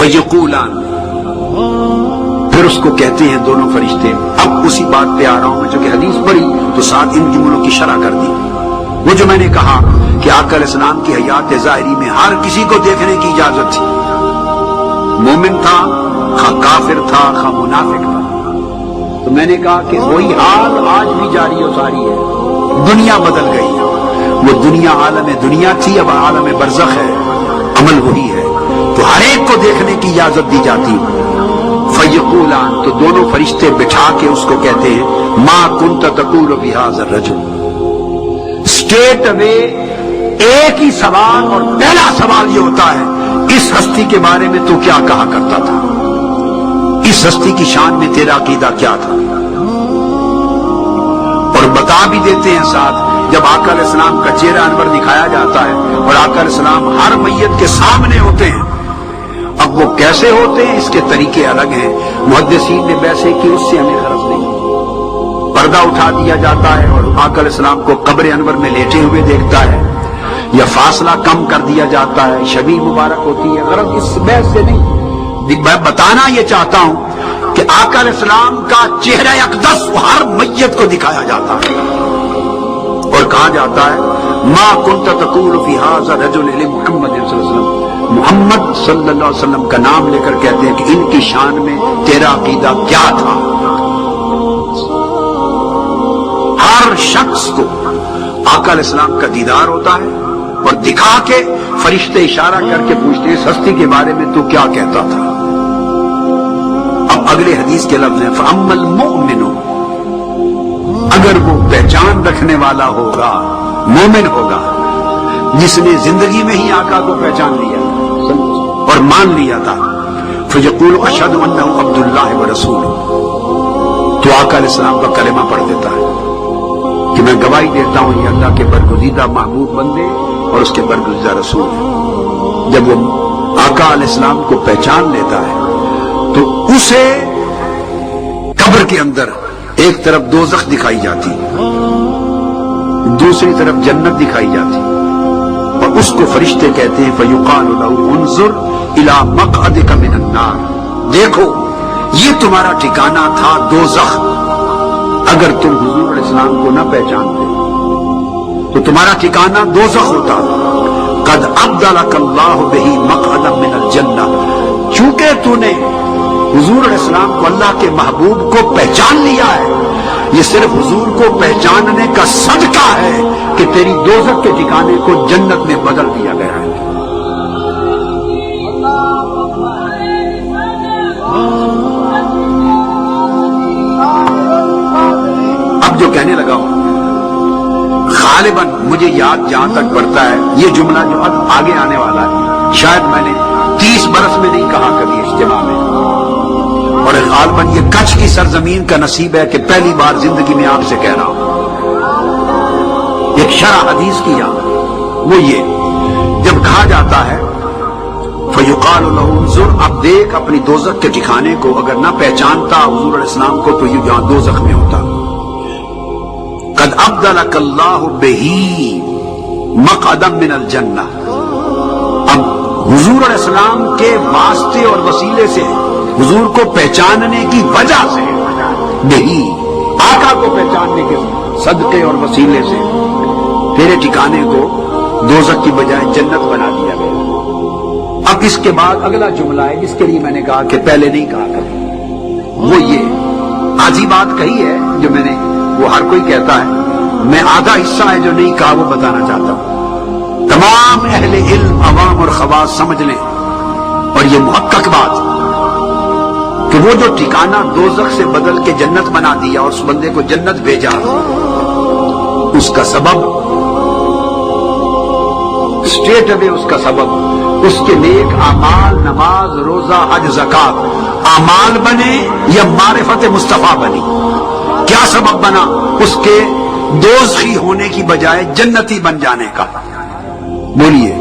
فیقولان، پھر اس کو کہتے ہیں دونوں فرشتے. اب اسی بات پہ آ رہا ہوں میں، جو کہ حدیث پڑھی تو ساتھ ان جملوں کی شرح کر دی. وہ جو میں نے کہا کہ آقا علیہ السلام کی حیات ظاہری میں ہر کسی کو دیکھنے کی اجازت تھی، مومن تھا خواہ کافر تھا خواہ منافق تھا. تو میں نے کہا کہ وہی حال آج بھی جاری و ساری ہے. دنیا بدل گئی، وہ دنیا عالم دنیا تھی، اب عالم برزخ ہے، عمل وہی ہے. تو ہر ایک کو دیکھنے کی اجازت دی جاتی. فیقولان، تو دونوں فرشتے بٹھا کے اس کو کہتے ہیں ما کنت تقول فی ھذا الرجل. اسٹریٹ اوے ایک ہی سوال، اور پہلا سوال یہ ہوتا ہے اس ہستی کے بارے میں تو کیا کہا کرتا تھا، اس ہستی کی شان میں تیرا عقیدہ کیا تھا. اور بتا بھی دیتے ہیں ساتھ، جب آقا علیہ السلام کا چہرہ انور دکھایا جاتا ہے اور آقا علیہ السلام ہر میت کے سامنے ہوتے ہیں. اب وہ کیسے ہوتے ہیں اس کے طریقے الگ ہیں. محدثین نے ویسے کی، اس سے ہمیں غرض نہیں. پردہ اٹھا دیا جاتا ہے اور آقا علیہ السلام کو قبر انور میں لیٹے ہوئے دیکھتا ہے، یا فاصلہ کم کر دیا جاتا ہے، شبیہ مبارک ہوتی ہے. غرض اس بحث سے نہیں، میں بتانا یہ چاہتا ہوں کہ آقا علیہ السلام کا چہرہ اقدس ہر میت کو دکھایا جاتا ہے اور کہا جاتا ہے ما کنت تقول فی ھذا الرجل محمد صلی اللہ علیہ وسلم. محمد صلی اللہ علیہ وسلم کا نام لے کر کہتے ہیں کہ ان کی شان میں تیرا عقیدہ کیا تھا. ہر شخص کو آقا علیہ السلام کا دیدار ہوتا ہے اور دکھا کے فرشتے اشارہ کر کے پوچھتے ہیں اس ہستی کے بارے میں تو کیا کہتا تھا. اب اگلے حدیث کے لفظ ہیں فَأَمَّا الْمُؤْمِنُ، اگر وہ پہچان رکھنے والا ہوگا، مومن ہوگا، جس نے زندگی میں ہی آقا کو پہچان لیا اور مان لیا تھا، فَيَقُولُ أَشْهَدُ أَنَّهُ عَبْدُ اللَّهِ وَرَسُولُهُ، تو آقا علیہ السلام کا کلمہ پڑھ دیتا ہے کہ میں گواہی دیتا ہوں یہ اللہ کے برگزیدہ محبوب بندے اور اس کے برگزیدہ رسول ہیں. جب وہ آقا علیہ السلام کو پہچان لیتا ہے تو اسے قبر کے اندر ایک طرف دوزخ دکھائی جاتی، دوسری طرف جنت دکھائی جاتی، اور اس کو فرشتے کہتے ہیں فَيُقَالُ لَهُ انظُرْ إِلَى مَقْعَدِكَ مِنَ النَّارِ، دیکھو یہ تمہارا ٹھکانہ تھا دوزخ. اگر تم حضور علیہ السلام کو نہ پہچانتے تو تمہارا ٹھکانہ دوزخ ہوتا. قد ابدلک اللہ بہ مقعدا من الجنہ، چونکہ تو نے حضور علیہ السلام کو اللہ کے محبوب کو پہچان لیا ہے، یہ صرف حضور کو پہچاننے کا صدقہ ہے کہ تیری دوزخ کے ٹھکانے کو جنت میں بدل دیا گیا ہے. اب جو کہنے لگا ہوں غالباً مجھے یاد جہاں تک پڑتا ہے یہ جملہ جو اب آگے آنے والا ہے شاید میں نے 30 برس میں نہیں کہا کبھی اجتماع میں، اور غالباً یہ کچھ کی سرزمین کا نصیب ہے کہ پہلی بار زندگی میں آپ سے کہہ رہا ہوں. ایک شرح حدیث کی یاد وہ یہ، جب کہا جاتا ہے فَيُقَالُ لَهُ انظُرْ، اب دیکھ اپنی دوزخ کے ٹھکانے کو، اگر نہ پہچانتا حضور علیہ السلام کو تو یہ جہاں دوزخ میں ہوتا. قد ابدلک اللہ بہ مقعدا من الجنہ، اب حضور علیہ السلام کے واسطے اور وسیلے سے، حضور کو پہچاننے کی وجہ سے، بہی آقا کو پہچاننے کے صدقے اور وسیلے سے تیرے ٹھکانے کو دوزخ کی بجائے جنت بنا دیا گیا. اب اس کے بعد اگلا جملہ ہے جس کے لیے میں نے کہا کہ پہلے نہیں کہا کریں، وہ یہ آدھی بات کہی ہے جو میں نے، وہ ہر کوئی کہتا ہے، میں آدھا حصہ ہے جو نہیں کہا وہ بتانا چاہتا ہوں. تمام اہل علم، عوام اور خواص سمجھ لیں، اور یہ محقق بات کہ وہ جو ٹھکانہ دوزخ سے بدل کے جنت بنا دیا اور اس بندے کو جنت بھیجا، اس کا سبب اسٹریٹ اوے، اس کا سبب اس کے نیک اعمال، نماز، روزہ، حج، زکات اعمال بنے یا معرفت مصطفیٰ بنی. کیا سبب بنا؟ اس کے دوزخی ہونے کی بجائے جنتی بن جانے کا. بولیے،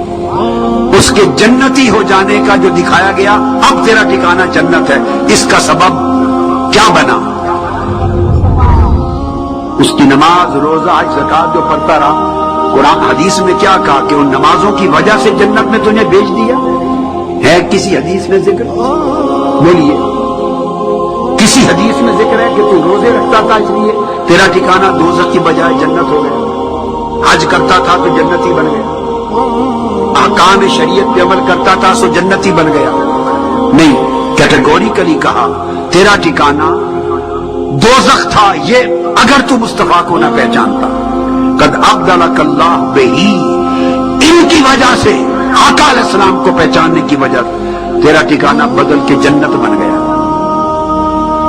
اس کے جنتی ہو جانے کا جو دکھایا گیا، اب تیرا ٹھکانہ جنت ہے، اس کا سبب کیا بنا؟ اس کی نماز، روزہ، حج، زکات جو پڑھتا رہا. قرآن حدیث میں کیا کہا کہ ان نمازوں کی وجہ سے جنت میں تجھے بھیج دیا. ہے کسی حدیث میں ذکر؟ بولیے، کسی حدیث میں ذکر ہے کہ تو روزے رکھتا تھا اس لیے تیرا ٹھکانہ دوزخ کی بجائے جنت ہو گیا؟ حج کرتا تھا تو جنتی بن گیا؟ احکام شریعت پہ عمل کرتا تھا سو جنتی بن گیا؟ نہیں، کیٹیگوریکلی کہا تیرا ٹھکانہ دوزخ تھا، یہ اگر تو مصطفیٰ کو نہ پہچانتا۔ قد ابدلک اللہ بہی، ان کی وجہ سے، آقا علیہ السلام کو پہچاننے کی وجہ تیرا ٹھکانہ بدل کے جنت بن گیا۔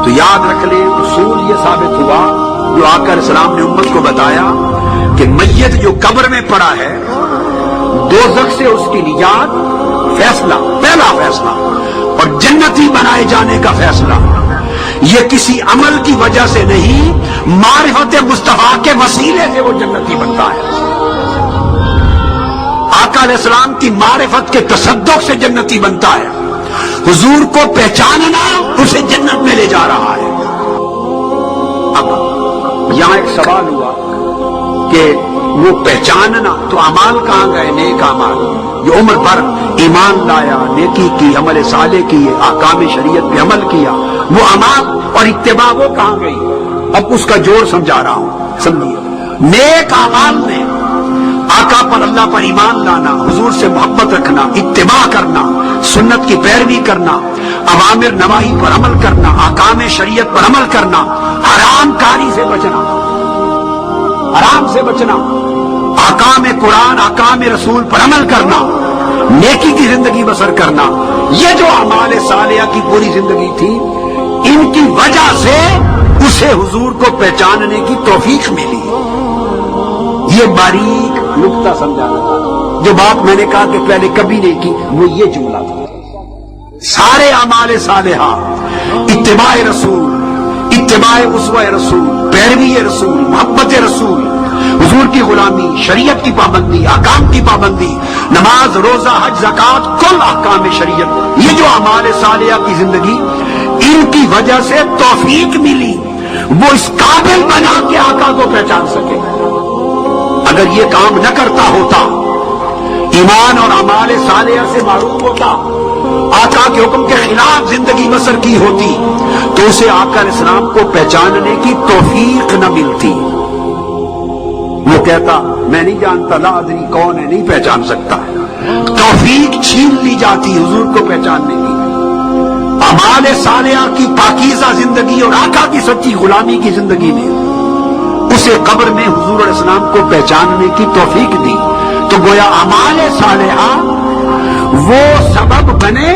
تو یاد رکھ لے، اصول یہ ثابت ہوا جو آقا علیہ السلام نے امت کو بتایا کہ میت جو قبر میں پڑا ہے، دوزخ سے اس کی نجات فیصلہ، پہلا فیصلہ، اور جنتی بنائے جانے کا فیصلہ یہ کسی عمل کی وجہ سے نہیں، معرفت مصطفیٰ کے وسیلے سے وہ جنتی بنتا ہے۔ آقا علیہ السلام کی معرفت کے تصدق سے جنتی بنتا ہے۔ حضور کو پہچاننا اسے جنت میں لے جا رہا ہے۔ اب یہاں ایک سوال ہوا کہ وہ پہچاننا تو اعمال کہاں گئے؟ نیک اعمال جو عمر بھر ایمان لایا، نیکی کی، عمل صالح کیے، احکام شریعت پہ عمل کیا، وہ اعمال اور اتباع وہ کہاں گئی؟ اب اس کا جوڑ سمجھا رہا ہوں، سمجھیے۔ نیک اعمال میں آقا پر، اللہ پر ایمان لانا، حضور سے محبت رکھنا، اتباع کرنا، سنت کی پیروی کرنا، اوامر نواہی پر عمل کرنا، احکام شریعت پر عمل کرنا، حرام کاری سے بچنا، حرام سے بچنا، احکام قرآن، احکام رسول پر عمل کرنا، نیکی کی زندگی بسر کرنا، یہ جو اعمال صالحہ کی پوری زندگی تھی، ان کی وجہ سے اسے حضور کو پہچاننے کی توفیق ملی۔ یہ باریک نقطہ سمجھانا تھا۔ جو بات میں نے کہا کہ پہلے کبھی نہیں کی، وہ یہ جملہ تھا۔ سارے اعمال صالحہ، اتباع رسول، اتباع اسوہ رسول، پیروی رسول، محبت رسول، حضور کی غلامی، شریعت کی پابندی، احکام کی پابندی، نماز، روزہ، حج، زکوٰۃ، کل احکام شریعت، یہ جو اعمال صالحہ کی زندگی، ان کی وجہ سے توفیق ملی، وہ اس قابل بنا کہ آقا کو پہچان سکے۔ اگر یہ کام نہ کرتا ہوتا، ایمان اور اعمال صالحہ سے معروف ہوتا، آقا کے حکم کے خلاف زندگی بسر کی ہوتی، تو اسے آقا علیہ السلام کو پہچاننے کی توفیق نہ ملتی۔ وہ کہتا میں نہیں جانتا، لا ادری کون ہے، نہیں پہچان سکتا، توفیق چھین لی جاتی حضور کو پہچاننے کی۔ اعمال صالحہ کی پاکیزہ زندگی اور آقا کی سچی غلامی کی زندگی نے اسے قبر میں حضور علیہ السلام کو پہچاننے کی توفیق دی۔ تو گویا اعمال صالحہ وہ سبب بنے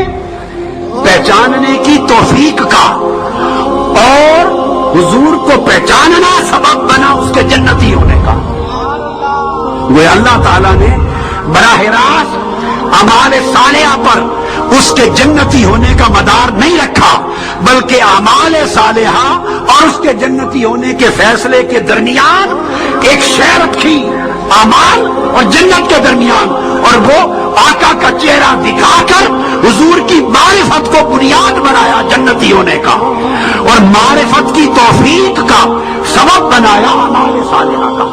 پہچاننے کی توفیق کا، اور حضور کو پہچاننا سبب بنا اس کے جنتی ہونے کا۔ گویا اللہ تعالیٰ نے براہ راست اعمال صالحہ پر اس کے جنتی ہونے کا مدار نہیں رکھا، بلکہ اعمال صالحہ اور اس کے جنتی ہونے کے فیصلے کے درمیان ایک شے رکھی، اعمال اور جنت کے درمیان، اور وہ آقا کا چہرہ دکھا کر حضور کی معرفت کو بنیاد بنایا جنتی ہونے کا، اور معرفت کی توفیق کا سبب بنایا اعمال صالحہ کا۔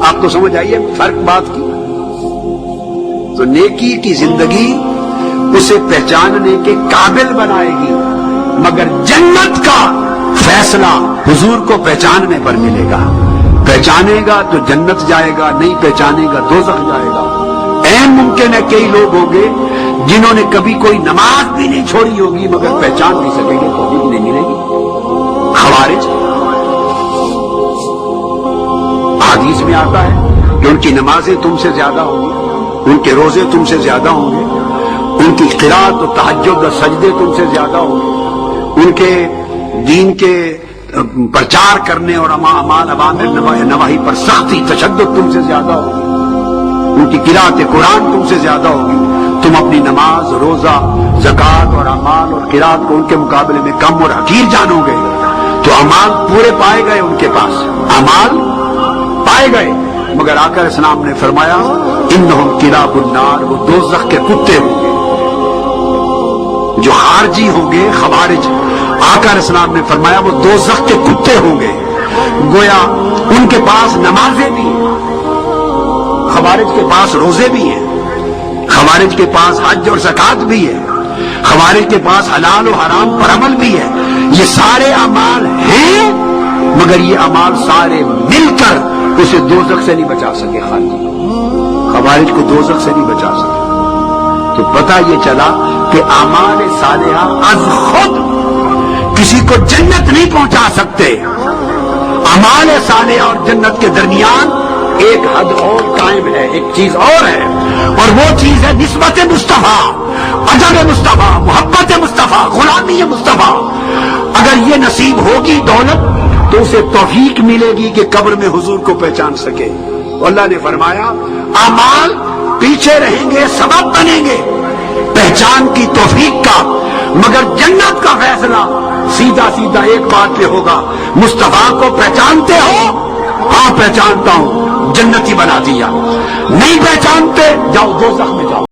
آپ کو سمجھ آئیے فرق بات کی؟ تو نیکی کی زندگی اسے پہچاننے کے قابل بنائے گی، مگر جنت کا فیصلہ حضور کو پہچاننے پر ملے گا۔ پہچانے گا تو جنت جائے گا، نہیں پہچانے گا دوزخ جائے گا۔ عین ممکن ہے کئی لوگ ہوں گے جنہوں نے کبھی کوئی نماز بھی نہیں چھوڑی ہوگی مگر پہچان نہیں سکیں گے، توفیق نہیں ملے گی۔ خوارج، حدیث میں آتا ہے کہ ان کی نمازیں تم سے زیادہ ہوں گی، ان کے روزے تم سے زیادہ ہوں گے، ان کی قرات و تہجد و سجدے تم سے زیادہ ہوں گے، ان کے دین کے پرچار کرنے اور اعمال اوامر نواہی پر سختی تشدد تم سے زیادہ ہوگی، ان کی قرات قرآن تم سے زیادہ ہوگی۔ تم اپنی نماز، روزہ، زکوٰۃ اور اعمال اور قرات کو ان کے مقابلے میں کم اور حقیر جانو گے، تو اعمال پورے پائے گئے ان کے پاس، اعمال پائے گئے، مگر آقا علیہ السلام نے فرمایا انہم کلاب النار، وہ دوزخ کے کتے ہوں گے۔ جو خارجی ہوں گے، خوارج، آقا علیہ السلام نے فرمایا وہ دوزخ کے کتے ہوں گے۔ گویا ان کے پاس نمازیں بھی ہیں، خوارج کے پاس روزے بھی ہیں، خوارج کے پاس حج اور زکات بھی ہے، خوارج کے پاس حلال و حرام پر عمل بھی ہے، یہ سارے اعمال ہیں، مگر یہ اعمال سارے مل کر اسے دوزخ سے نہیں بچا سکے. خالی خوارج کو دوزخ سے نہیں بچا سکے. تو پتہ یہ چلا کہ اعمال صالحہ از خود کسی کو جنت نہیں پہنچا سکتے. اعمال صالحہ اور جنت کے درمیان ایک حد اور قائم ہے، ایک چیز اور ہے، اور وہ چیز ہے نسبت مصطفیٰ، ادب مصطفیٰ، محبت مصطفیٰ، غلامی مصطفیٰ. اگر یہ نصیب ہوگی دولت تو اسے توفیق ملے گی کہ قبر میں حضور کو پہچان سکے. اللہ نے فرمایا اعمال پیچھے رہیں گے، سبب بنیں گے پہچان کی توفیق کا، مگر جنت کا فیصلہ سیدھا سیدھا ایک بات پہ ہوگا، مصطفیٰ کو پہچانتے ہو؟ ہاں پہچانتا ہوں، جنتی بنا دیا. نہیں پہچانتے، جاؤ دوزخ میں جاؤ.